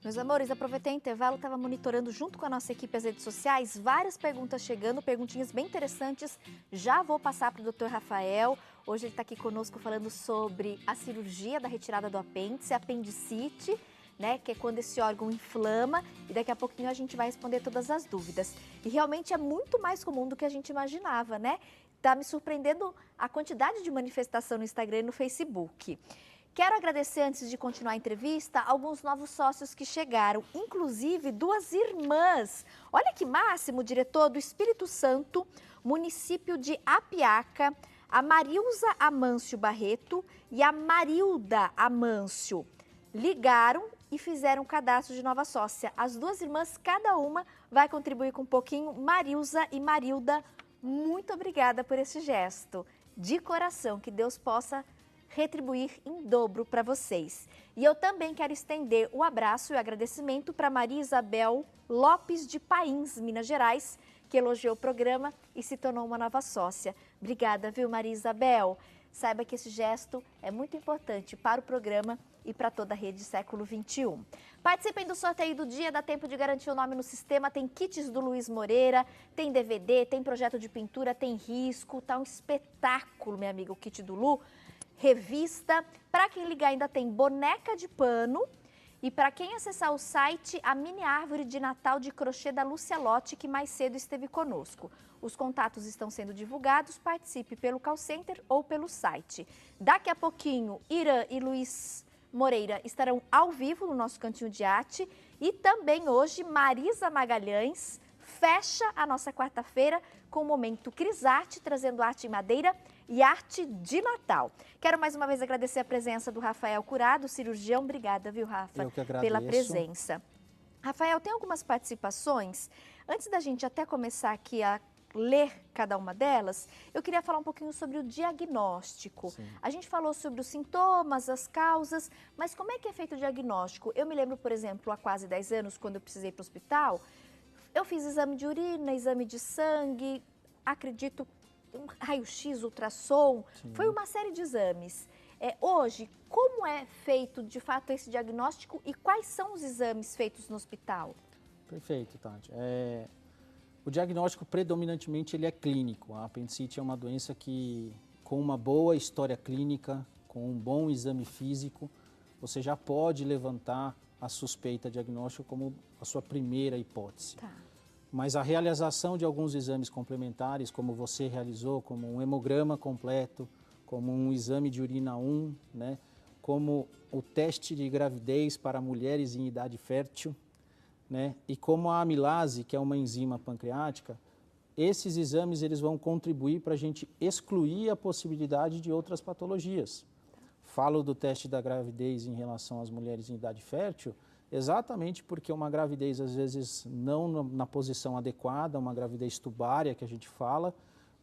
Meus amores, aproveitei o intervalo, estava monitorando junto com a nossa equipe as redes sociais, várias perguntas chegando, perguntinhas bem interessantes. Já vou passar para o Dr. Rafael. Hoje ele está aqui conosco falando sobre a cirurgia da retirada do apêndice, apendicite, né, que é quando esse órgão inflama, e daqui a pouquinho a gente vai responder todas as dúvidas. E realmente é muito mais comum do que a gente imaginava, né? Tá me surpreendendo a quantidade de manifestação no Instagram e no Facebook. Quero agradecer, antes de continuar a entrevista, alguns novos sócios que chegaram, inclusive duas irmãs. Olha que máximo, diretor do Espírito Santo, município de Apiaca, a Marilza Amâncio Barreto e a Marilda Amâncio. Ligaram e fizeram cadastro de nova sócia. As duas irmãs, cada uma, vai contribuir com um pouquinho. Marilza e Marilda, muito obrigada por esse gesto. De coração, que Deus possa retribuir em dobro para vocês. E eu também quero estender o abraço e o agradecimento para Maria Isabel Lopes de Pains, Minas Gerais, que elogiou o programa e se tornou uma nova sócia. Obrigada, viu, Maria Isabel? Saiba que esse gesto é muito importante para o programa e para toda a rede Século XXI. Participem do sorteio do dia, dá tempo de garantir o nome no sistema, tem kits do Luiz Moreira, tem DVD, tem projeto de pintura, tem risco, tá um espetáculo, minha amiga, o kit do Lu. Revista, para quem ligar ainda tem boneca de pano e para quem acessar o site, a mini árvore de Natal de crochê da Lúcia Lotti, que mais cedo esteve conosco. Os contatos estão sendo divulgados, participe pelo call center ou pelo site. Daqui a pouquinho, Irã e Luiz Moreira estarão ao vivo no nosso Cantinho de Arte e também hoje Marisa Magalhães fecha a nossa quarta-feira com o momento Crisarte, trazendo arte em madeira e arte de Natal. Quero mais uma vez agradecer a presença do Rafael Curado, cirurgião. Obrigada, viu, Rafa, Eu que agradeço. pela presença. Rafael, tem algumas participações. Antes da gente até começar aqui a ler cada uma delas, eu queria falar um pouquinho sobre o diagnóstico. Sim. A gente falou sobre os sintomas, as causas, mas como é que é feito o diagnóstico? Eu me lembro, por exemplo, há quase 10 anos, quando eu precisei para o hospital, eu fiz exame de urina, exame de sangue, acredito, um raio-x, ultrassom, Sim. foi uma série de exames. Hoje, como é feito de fato esse diagnóstico e quais são os exames feitos no hospital? Perfeito, Tati. O diagnóstico predominantemente ele é clínico. A apendicite é uma doença que, com uma boa história clínica, com um bom exame físico, você já pode levantar a suspeita diagnóstica como a sua primeira hipótese. Tá. Mas a realização de alguns exames complementares, como você realizou, como um hemograma completo, como um exame de urina 1, né, como o teste de gravidez para mulheres em idade fértil, né, e como a amilase, que é uma enzima pancreática, esses exames eles vão contribuir para a gente excluir a possibilidade de outras patologias. Falo do teste da gravidez em relação às mulheres em idade fértil, exatamente porque uma gravidez, às vezes, não na posição adequada, uma gravidez tubária que a gente fala,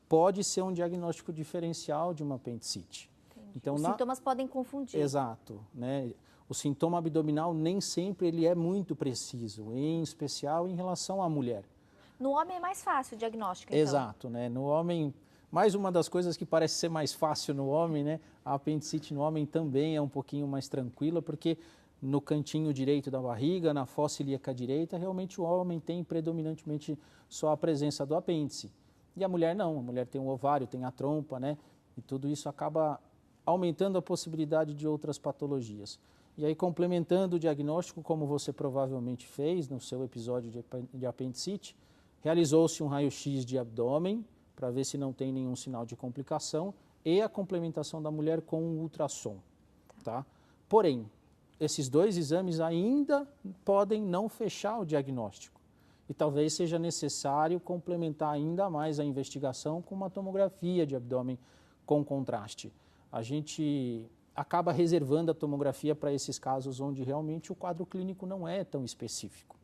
pode ser um diagnóstico diferencial de uma apendicite. Então, os sintomas podem confundir. Exato, né? O sintoma abdominal nem sempre ele é muito preciso, em especial em relação à mulher. No homem é mais fácil o diagnóstico, então? Exato, né? No homem, mais uma das coisas que parece ser mais fácil no homem, né? A apendicite no homem também é um pouquinho mais tranquila, porque no cantinho direito da barriga, na fossa ilíaca direita, realmente o homem tem predominantemente só a presença do apêndice. E a mulher não, a mulher tem o ovário, tem a trompa, né? E tudo isso acaba aumentando a possibilidade de outras patologias. E aí, complementando o diagnóstico, como você provavelmente fez no seu episódio de apendicite, realizou-se um raio-x de abdômen para ver se não tem nenhum sinal de complicação e a complementação da mulher com um ultrassom, tá? Porém, esses dois exames ainda podem não fechar o diagnóstico e talvez seja necessário complementar ainda mais a investigação com uma tomografia de abdômen com contraste. A gente acaba reservando a tomografia para esses casos onde realmente o quadro clínico não é tão específico.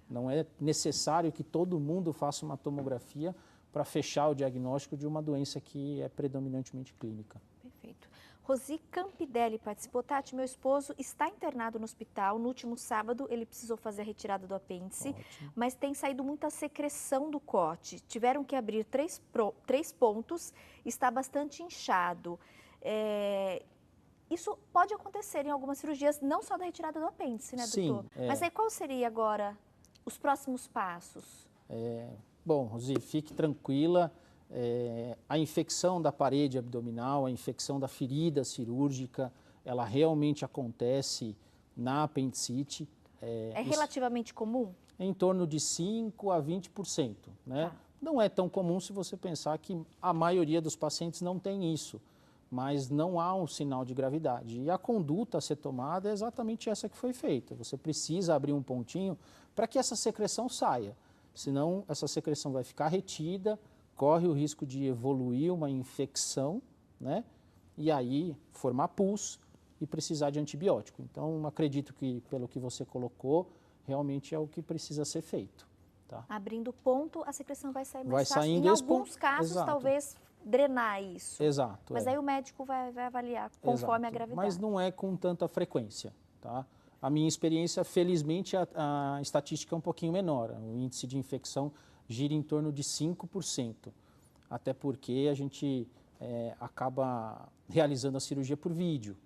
Não é necessário que todo mundo faça uma tomografia para fechar o diagnóstico de uma doença que é predominantemente clínica. Perfeito. Rosi Campidelli participou. Tati, meu esposo está internado no hospital. No último sábado, ele precisou fazer a retirada do apêndice, Ótimo. mas tem saído muita secreção do corte. Tiveram que abrir três pontos, está bastante inchado. Isso pode acontecer em algumas cirurgias, não só da retirada do apêndice, né, doutor? Sim. Mas aí qual seria agora os próximos passos? Bom, Rosi, fique tranquila. A infecção da parede abdominal, a infecção da ferida cirúrgica, ela realmente acontece na apendicite. É relativamente comum? Em torno de 5% a 20%, né? Tá. Não é tão comum se você pensar que a maioria dos pacientes não tem isso, mas não há um sinal de gravidade. E a conduta a ser tomada é exatamente essa que foi feita. Você precisa abrir um pontinho para que essa secreção saia, senão essa secreção vai ficar retida, corre o risco de evoluir uma infecção, né? E aí formar pus e precisar de antibiótico. Então, acredito que, pelo que você colocou, realmente é o que precisa ser feito. Tá? Abrindo ponto, a secreção vai sair mais Vai fácil. saindo Em alguns casos, Exato. talvez drenar isso. Exato. Mas aí o médico vai avaliar conforme a gravidade. Mas não é com tanta frequência. Tá? A minha experiência, felizmente, a estatística é um pouquinho menor. O índice de infecção gira em torno de 5%. Até porque a gente acaba realizando a cirurgia por vídeo.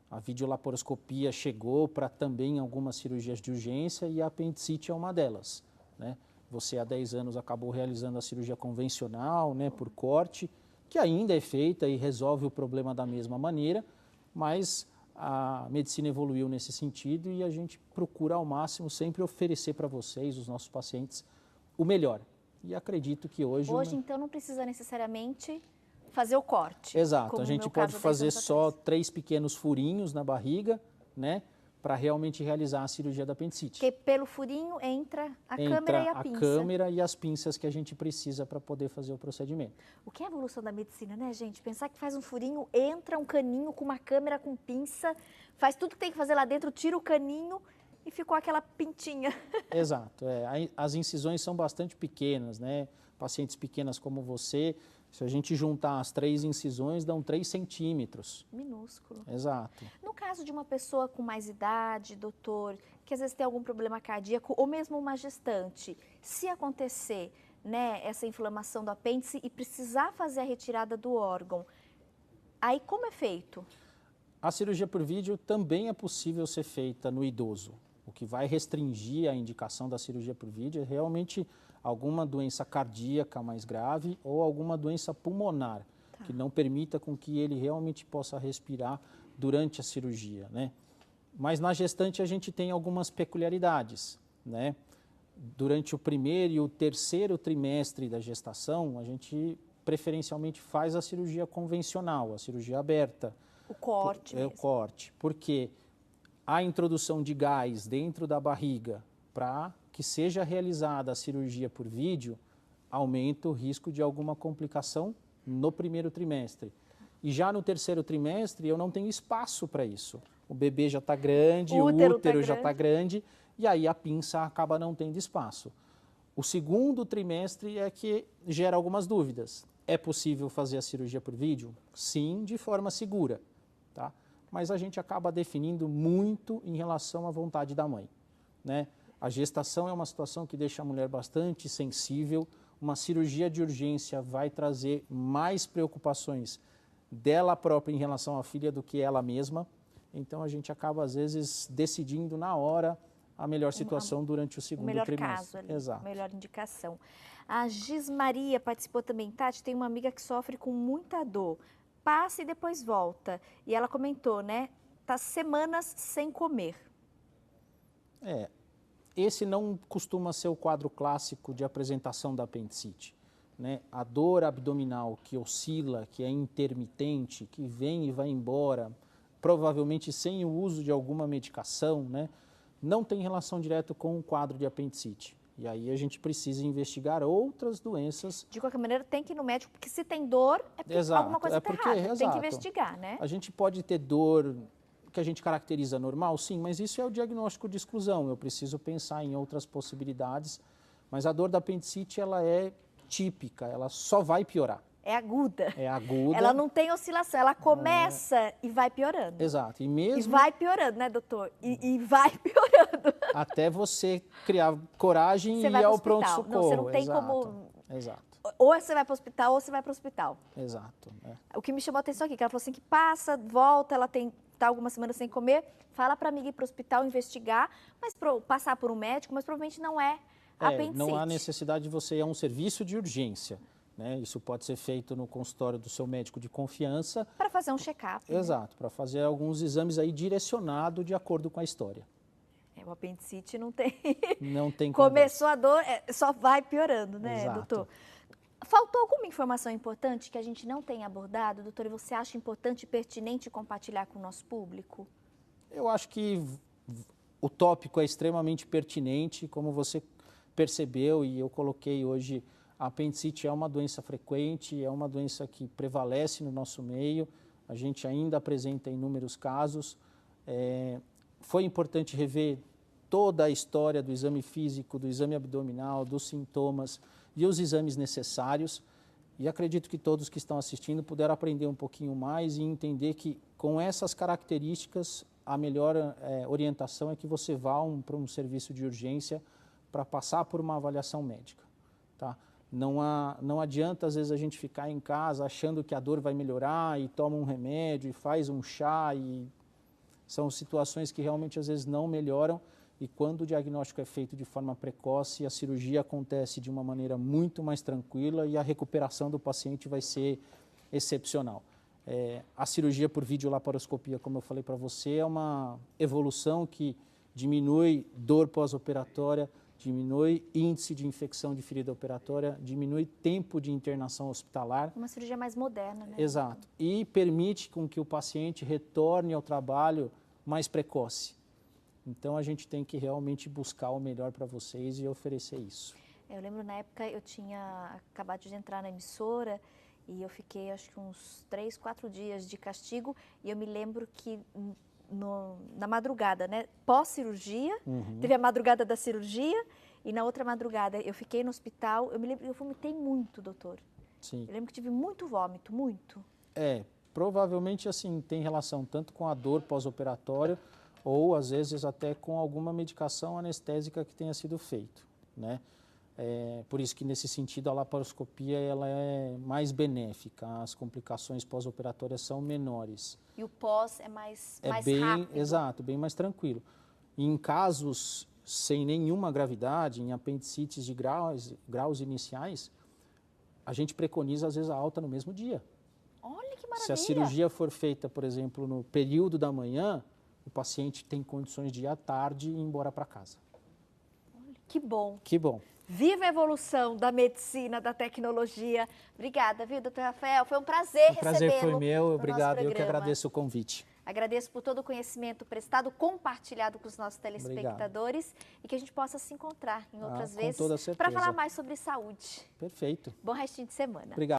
A videolaparoscopia chegou para também algumas cirurgias de urgência e a apendicite é uma delas, né? Você há 10 anos acabou realizando a cirurgia convencional, né, por corte, que ainda é feita e resolve o problema da mesma maneira, mas a medicina evoluiu nesse sentido e a gente procura ao máximo sempre oferecer para vocês, os nossos pacientes, o melhor. E acredito que hoje... Então, não precisa necessariamente fazer o corte. Exato, a gente pode fazer só 3 pequenos furinhos na barriga, né, para realmente realizar a cirurgia da apendicite. Porque pelo furinho entra a câmera e a pinça. A câmera e as pinças que a gente precisa para poder fazer o procedimento. O que é a evolução da medicina, né, gente? Pensar que faz um furinho, entra um caninho com uma câmera, com pinça, faz tudo que tem que fazer lá dentro, tira o caninho e ficou aquela pintinha. Exato, as incisões são bastante pequenas, né? Pacientes pequenas como você, se a gente juntar as 3 incisões, dão 3 centímetros. Minúsculo. Exato. No caso de uma pessoa com mais idade, doutor, que às vezes tem algum problema cardíaco, ou mesmo uma gestante, se acontecer, né, essa inflamação do apêndice e precisar fazer a retirada do órgão, aí como é feito? A cirurgia por vídeo também é possível ser feita no idoso. O que vai restringir a indicação da cirurgia por vídeo é realmente alguma doença cardíaca mais grave ou alguma doença pulmonar, que não permita com que ele realmente possa respirar durante a cirurgia, né? Mas na gestante a gente tem algumas peculiaridades, né? Durante o primeiro e o terceiro trimestre da gestação, a gente preferencialmente faz a cirurgia convencional, a cirurgia aberta. O corte mesmo. O corte, porque a introdução de gás dentro da barriga para que seja realizada a cirurgia por vídeo aumenta o risco de alguma complicação no primeiro trimestre. E já no terceiro trimestre eu não tenho espaço para isso. O bebê já está grande, o útero já está grande e aí a pinça acaba não tendo espaço. O segundo trimestre é que gera algumas dúvidas. É possível fazer a cirurgia por vídeo? Sim, de forma segura, tá? Mas a gente acaba definindo muito em relação à vontade da mãe, né? A gestação é uma situação que deixa a mulher bastante sensível. Uma cirurgia de urgência vai trazer mais preocupações dela própria em relação à filha do que ela mesma. Então, a gente acaba, às vezes, decidindo na hora a melhor situação durante o segundo trimestre. O melhor caso ali, exato. A melhor indicação. A Gismaria participou também. Tati, tem uma amiga que sofre com muita dor. Passa e depois volta. E ela comentou, né? Tá semanas sem comer. Esse não costuma ser o quadro clássico de apresentação da apendicite, né? A dor abdominal que oscila, que é intermitente, que vem e vai embora, provavelmente sem o uso de alguma medicação, né? Não tem relação direta com o quadro de apendicite. E aí a gente precisa investigar outras doenças. De qualquer maneira, tem que ir no médico, porque se tem dor, é porque alguma coisa está errada. Tem que investigar, né? A gente pode ter dor que a gente caracteriza normal, sim, mas isso é o diagnóstico de exclusão. Eu preciso pensar em outras possibilidades, mas a dor da apendicite, ela é típica, ela só vai piorar. É aguda. É aguda. Ela não tem oscilação, ela começa e vai piorando. Exato. E vai piorando, né, doutor? E vai piorando. Até você criar coragem e ir ao pronto-socorro. Não, você não tem como... Exato. ou você vai para o hospital ou você vai para o hospital. Exato. O que me chamou a atenção aqui, que ela falou assim que passa, volta, ela tá algumas semanas sem comer, fala para a amiga ir para o hospital investigar, mas passar por um médico, mas provavelmente não é apendicite. Não há necessidade de você ir a um serviço de urgência. Né? Isso pode ser feito no consultório do seu médico de confiança. Para fazer um check-up. Exato, para fazer alguns exames aí direcionados de acordo com a história. O apendicite não tem. Não tem Começou a dor, só vai piorando, né, Exato. doutor? Faltou alguma informação importante que a gente não tenha abordado, doutor, e você acha importante e pertinente compartilhar com o nosso público? Eu acho que o tópico é extremamente pertinente, como você percebeu e eu coloquei hoje, a apendicite é uma doença frequente, é uma doença que prevalece no nosso meio, a gente ainda apresenta inúmeros casos. Foi importante rever toda a história do exame físico, do exame abdominal, dos sintomas e os exames necessários. E acredito que todos que estão assistindo puderam aprender um pouquinho mais e entender que com essas características a melhor orientação é que você vá para um serviço de urgência para passar por uma avaliação médica. Tá? Não adianta às vezes a gente ficar em casa achando que a dor vai melhorar e toma um remédio e faz um chá e são situações que realmente às vezes não melhoram e quando o diagnóstico é feito de forma precoce, a cirurgia acontece de uma maneira muito mais tranquila e a recuperação do paciente vai ser excepcional. A cirurgia por videolaparoscopia, como eu falei para você, é uma evolução que diminui dor pós-operatória, diminui índice de infecção de ferida operatória, diminui tempo de internação hospitalar. Uma cirurgia mais moderna, né? Exato. E permite com que o paciente retorne ao trabalho mais precoce. Então, a gente tem que realmente buscar o melhor para vocês e oferecer isso. Eu lembro, na época, eu tinha acabado de entrar na emissora e eu fiquei, acho que uns 3, 4 dias de castigo e eu me lembro que na madrugada, né, pós-cirurgia, teve a madrugada da cirurgia e na outra madrugada eu fiquei no hospital, eu me lembro, eu vomitei muito, doutor. Sim. Eu lembro que tive muito vômito, muito. Provavelmente assim, tem relação tanto com a dor pós-operatória ou às vezes até com alguma medicação anestésica que tenha sido feito, né? Por isso que nesse sentido a laparoscopia ela é mais benéfica, as complicações pós-operatórias são menores. E o pós é mais bem, rápido. Exato, bem mais tranquilo. E em casos sem nenhuma gravidade, em apendicites de graus iniciais, a gente preconiza às vezes a alta no mesmo dia. Olha que maravilha! Se a cirurgia for feita, por exemplo, no período da manhã, o paciente tem condições de ir à tarde e ir embora para casa. Que bom. Que bom. Viva a evolução da medicina, da tecnologia. Obrigada, viu, doutor Rafael? Foi um prazer recebê-lo. O prazer foi meu. Obrigado. Eu que agradeço o convite. Agradeço por todo o conhecimento prestado, compartilhado com os nossos telespectadores. Obrigado. E que a gente possa se encontrar em outras vezes com toda certeza. para falar mais sobre saúde. Perfeito. Bom restinho de semana. Obrigado.